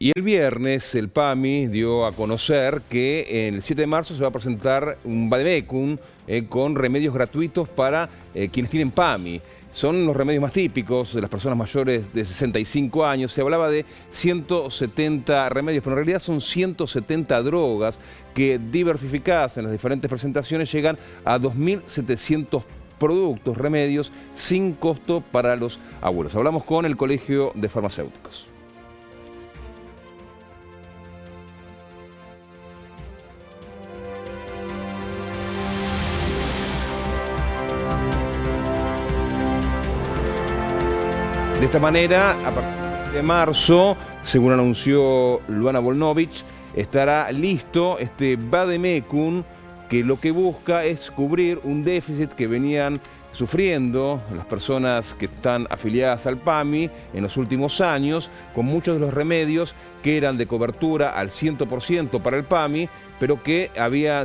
Y el viernes el PAMI dio a conocer que el 7 de marzo se va a presentar un vademecum con remedios gratuitos para quienes tienen PAMI. Son los remedios más típicos de las personas mayores de 65 años. Se hablaba de 170 remedios, pero en realidad son 170 drogas que, diversificadas en las diferentes presentaciones, llegan a 2.700 productos, remedios, sin costo para los abuelos. Hablamos con el Colegio de Farmacéuticos. De esta manera, a partir de marzo, según anunció Luana Volnovich, estará listo este vademecum que lo que busca es cubrir un déficit que venían sufriendo las personas que están afiliadas al PAMI en los últimos años, con muchos de los remedios que eran de cobertura al 100% para el PAMI, pero que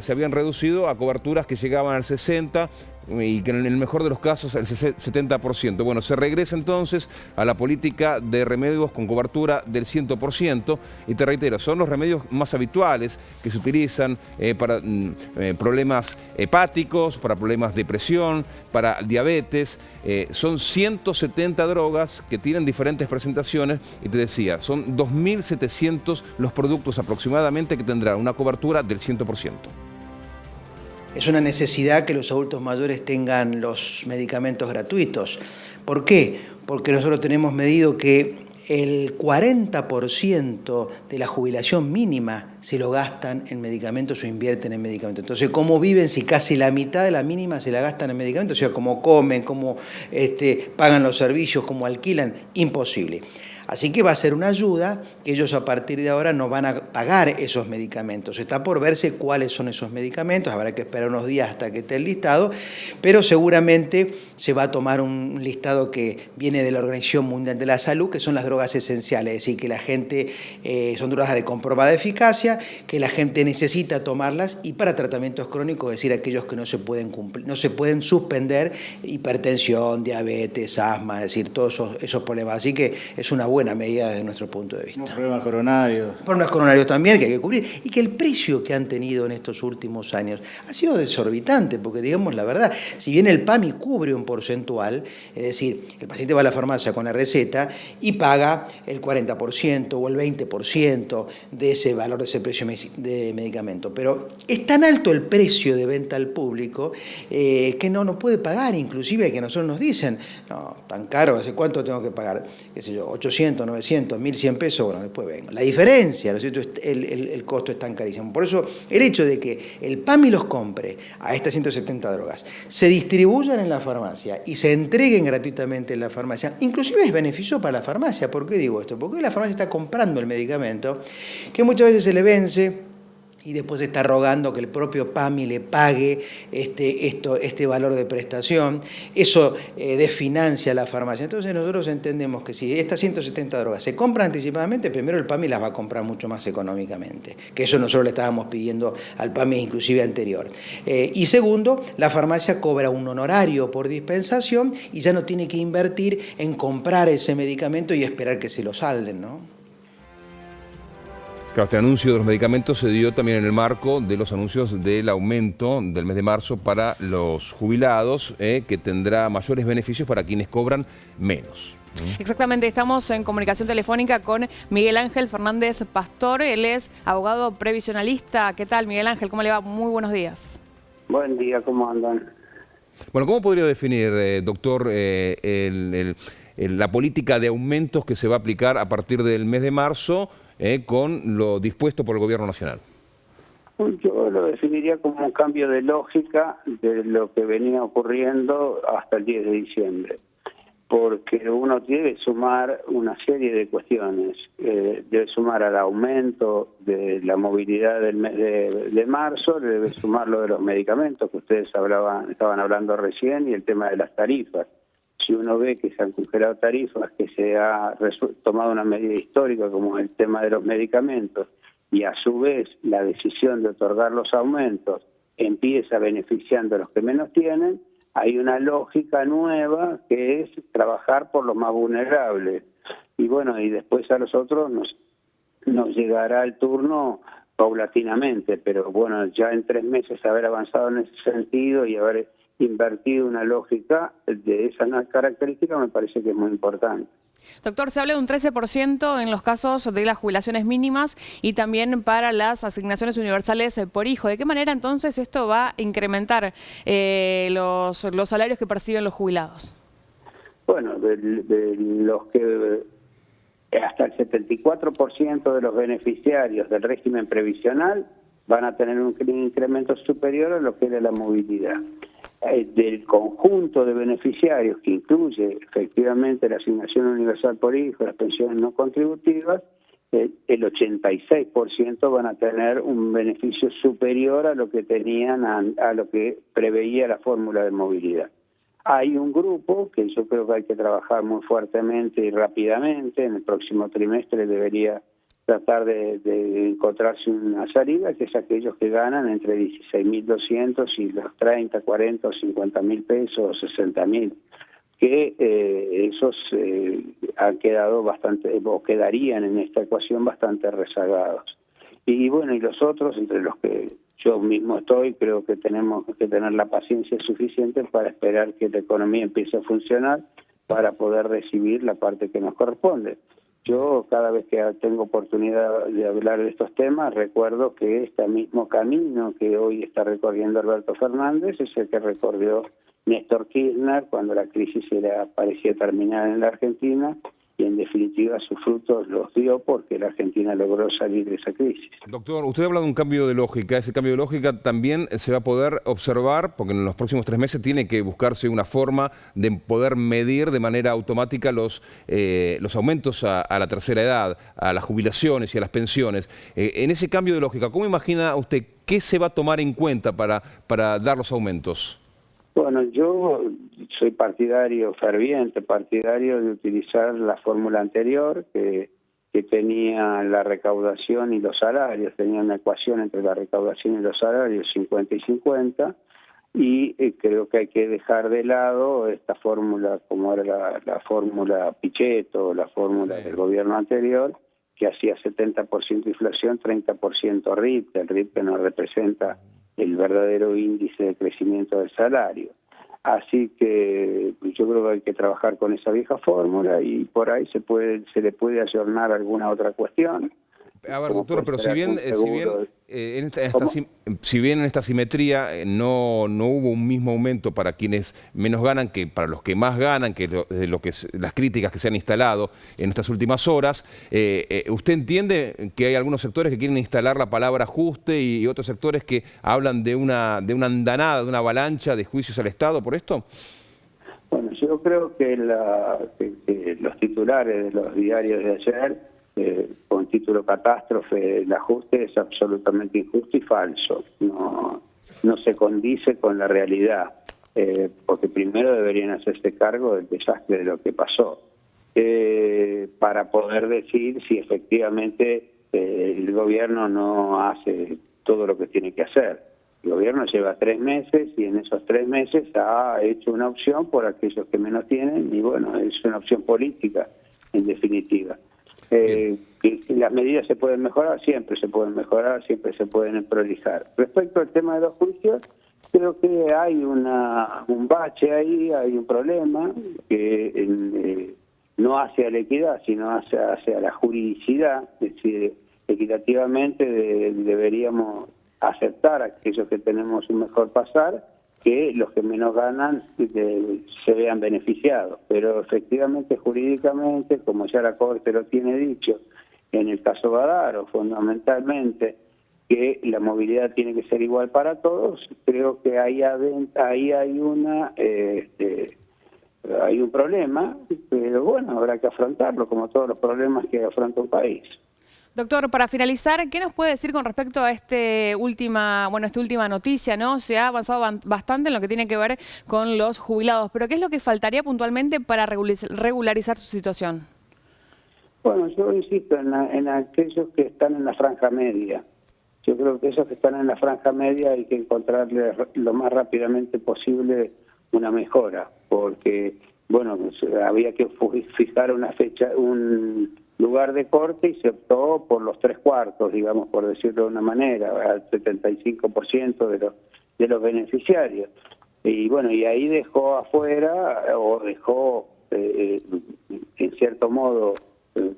se habían reducido a coberturas que llegaban al 60% y que en el mejor de los casos al 70%. Bueno, se regresa entonces a la política de remedios con cobertura del 100%, y te reitero, son los remedios más habituales que se utilizan para problemas hepáticos, para problemas de presión, para diabetes. Son 170 drogas que tienen diferentes presentaciones, y te decía, son 2.700 los productos aproximadamente que tendrán una cobertura del 100%. Es una necesidad que los adultos mayores tengan los medicamentos gratuitos. ¿Por qué? Porque nosotros tenemos medido que el 40% de la jubilación mínima se lo gastan en medicamentos o invierten en medicamentos. Entonces, ¿cómo viven si casi la mitad de la mínima se la gastan en medicamentos? O sea, ¿cómo comen, cómo pagan los servicios, cómo alquilan? Imposible. Así que va a ser una ayuda que ellos a partir de ahora no van a pagar esos medicamentos. Está por verse cuáles son esos medicamentos, habrá que esperar unos días hasta que esté el listado, pero seguramente se va a tomar un listado que viene de la Organización Mundial de la Salud, que son las drogas esenciales, es decir, que la gente, son drogas de comprobada eficacia, que la gente necesita tomarlas, y para tratamientos crónicos, es decir, aquellos que no se pueden cumplir, no se pueden suspender, hipertensión, diabetes, asma, es decir, todos esos problemas. Así que es una buena medida desde nuestro punto de vista. Problemas coronarios. Problemas coronarios también que hay que cubrir, y que el precio que han tenido en estos últimos años ha sido desorbitante, porque digamos la verdad, si bien el PAMI cubre un porcentual, es decir, el paciente va a la farmacia con la receta y paga el 40% o el 20% de ese valor, de ese precio de medicamento, pero es tan alto el precio de venta al público que no puede pagar, inclusive que nosotros nos dicen, no, tan caro, ¿hace cuánto tengo que pagar? Qué sé yo, 800, 900, 1.100 pesos, bueno, después vengo. La diferencia, ¿no es cierto? El costo es tan carísimo. Por eso, el hecho de que el PAMI los compre a estas 170 drogas, se distribuyan en la farmacia y se entreguen gratuitamente en la farmacia, inclusive es beneficio para la farmacia. ¿Por qué digo esto? Porque la farmacia está comprando el medicamento que muchas veces se le vence y después está rogando que el propio PAMI le pague este valor de prestación. Eso desfinancia la farmacia. Entonces nosotros entendemos que si estas 170 drogas se compran anticipadamente, primero el PAMI las va a comprar mucho más económicamente, que eso nosotros le estábamos pidiendo al PAMI inclusive anterior. Y segundo, la farmacia cobra un honorario por dispensación y ya no tiene que invertir en comprar ese medicamento y esperar que se lo salden, ¿no? Claro, este anuncio de los medicamentos se dio también en el marco de los anuncios del aumento del mes de marzo para los jubilados, que tendrá mayores beneficios para quienes cobran menos. Exactamente, estamos en comunicación telefónica con Miguel Ángel Fernández Pastor, él es abogado previsionalista. ¿Qué tal, Miguel Ángel? ¿Cómo le va? Muy buenos días. Buen día, ¿cómo andan? Bueno, ¿cómo podría definir, doctor, la política de aumentos que se va a aplicar a partir del mes de marzo con lo dispuesto por el Gobierno Nacional? Yo lo definiría como un cambio de lógica de lo que venía ocurriendo hasta el 10 de diciembre, porque uno debe sumar una serie de cuestiones, debe sumar al aumento de la movilidad del mes de marzo, debe sumar lo de los medicamentos que ustedes estaban hablando recién, y el tema de las tarifas. Si uno ve que se han congelado tarifas, que se ha tomado una medida histórica como el tema de los medicamentos, y a su vez la decisión de otorgar los aumentos empieza beneficiando a los que menos tienen, hay una lógica nueva que es trabajar por los más vulnerables. Y bueno, y después a los otros nos llegará el turno paulatinamente, pero bueno, ya en 3 meses haber avanzado en ese sentido y haber invertido una lógica de esa característica me parece que es muy importante. Doctor, se habla de un 13% en los casos de las jubilaciones mínimas y también para las asignaciones universales por hijo. ¿De qué manera entonces esto va a incrementar los salarios que perciben los jubilados? Bueno, de los que hasta el 74% de los beneficiarios del régimen previsional van a tener un incremento superior a lo que era la movilidad. Del conjunto de beneficiarios, que incluye efectivamente la asignación universal por hijo, las pensiones no contributivas, el 86% van a tener un beneficio superior a lo que tenían, a lo que preveía la fórmula de movilidad. Hay un grupo que yo creo que hay que trabajar muy fuertemente y rápidamente. En el próximo trimestre debería tratar de encontrarse una salida, que es aquellos que ganan entre 16.200 y los 30, 40 o 50.000 pesos o 60.000, que esos han quedado bastante, o quedarían en esta ecuación bastante rezagados. Y bueno, y los otros, entre los que yo mismo estoy, creo que tenemos que tener la paciencia suficiente para esperar que la economía empiece a funcionar para poder recibir la parte que nos corresponde. Yo cada vez que tengo oportunidad de hablar de estos temas recuerdo que este mismo camino que hoy está recorriendo Alberto Fernández es el que recorrió Néstor Kirchner cuando la crisis parecía terminar en la Argentina, y en definitiva sus frutos los dio porque la Argentina logró salir de esa crisis. Doctor, usted habla de un cambio de lógica. Ese cambio de lógica también se va a poder observar, porque en los próximos 3 meses tiene que buscarse una forma de poder medir de manera automática los aumentos a la tercera edad, a las jubilaciones y a las pensiones. En ese cambio de lógica, ¿cómo imagina usted qué se va a tomar en cuenta para dar los aumentos? Bueno, yo soy ferviente partidario de utilizar la fórmula anterior que tenía la recaudación y los salarios, tenía una ecuación entre la recaudación y los salarios 50 y 50, y creo que hay que dejar de lado esta fórmula como era la fórmula Pichetto, la fórmula del gobierno anterior, que hacía 70% inflación, 30% RIP, el RIP que no representa el verdadero índice de crecimiento del salario. Así que yo creo que hay que trabajar con esa vieja fórmula y por ahí se le puede ayornar alguna otra cuestión. A ver, doctor, pero si bien en esta simetría no hubo un mismo aumento para quienes menos ganan que para los que más ganan, que las críticas que se han instalado en estas últimas horas, ¿usted entiende que hay algunos sectores que quieren instalar la palabra ajuste y otros sectores que hablan de una andanada, de una avalancha de juicios al Estado por esto? Bueno, yo creo que los titulares de los diarios de ayer, con título catástrofe, el ajuste es absolutamente injusto y falso, no se condice con la realidad, porque primero deberían hacerse cargo del desastre de lo que pasó, para poder decir si efectivamente el gobierno no hace todo lo que tiene que hacer. El gobierno lleva 3 meses y en esos 3 meses ha hecho una opción por aquellos que menos tienen y bueno, es una opción política en definitiva. Que las medidas se pueden mejorar, siempre se pueden mejorar, siempre se pueden prolijar. Respecto al tema de los juicios, creo que hay un bache ahí, hay un problema que no hace a la equidad, sino hace a la juridicidad, es decir, equitativamente deberíamos aceptar a aquellos que tenemos un mejor pasar, que los que menos ganan se vean beneficiados. Pero efectivamente, jurídicamente, como ya la Corte lo tiene dicho, en el caso Badaro, fundamentalmente, que la movilidad tiene que ser igual para todos, creo que ahí hay un problema, pero bueno, habrá que afrontarlo, como todos los problemas que afronta un país. Doctor, para finalizar, ¿qué nos puede decir con respecto a esta última noticia, ¿no? Se ha avanzado bastante en lo que tiene que ver con los jubilados, pero ¿qué es lo que faltaría puntualmente para regularizar su situación? Bueno, yo insisto en aquellos que están en la franja media. Yo creo que esos que están en la franja media hay que encontrarle lo más rápidamente posible una mejora, porque, bueno, había que fijar una fecha, lugar de corte y se optó por los 3/4, digamos, por decirlo de una manera, al 75% de los beneficiarios. Y bueno, y ahí dejó afuera, o dejó en cierto modo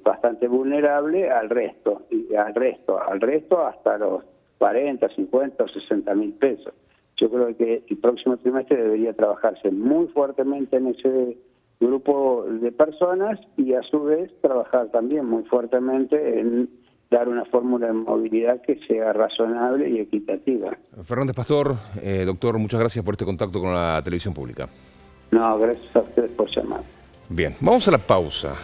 bastante vulnerable al resto hasta los 40, 50 o 60 mil pesos. Yo creo que el próximo trimestre debería trabajarse muy fuertemente en ese grupo de personas y a su vez trabajar también muy fuertemente en dar una fórmula de movilidad que sea razonable y equitativa. Fernández Pastor, doctor, muchas gracias por este contacto con la televisión pública. No, gracias a ustedes por llamar. Bien, vamos a la pausa.